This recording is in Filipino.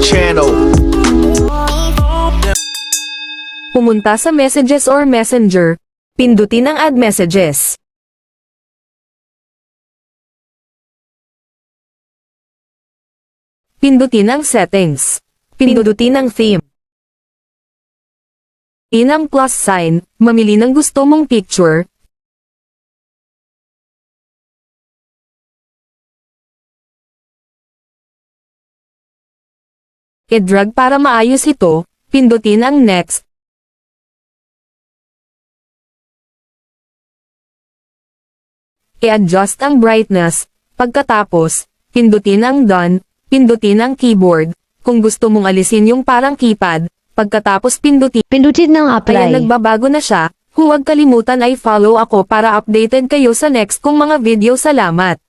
channel. Pumunta sa Messages or Messenger. Pindutin ang Add Messages. Pindutin ang Settings. Pindutin ang Theme. In ang plus sign, mamili ng gusto mong picture. I-drag para maayos ito, pindutin ang Next. I-adjust ang brightness, pagkatapos, pindutin ang Done, pindutin ang keyboard, kung gusto mong alisin yung parang keypad, pagkatapos Pindutin ng apply. Ayan, nagbabago na siya, huwag kalimutan ay follow ako para updated kayo sa next kong mga video. Salamat!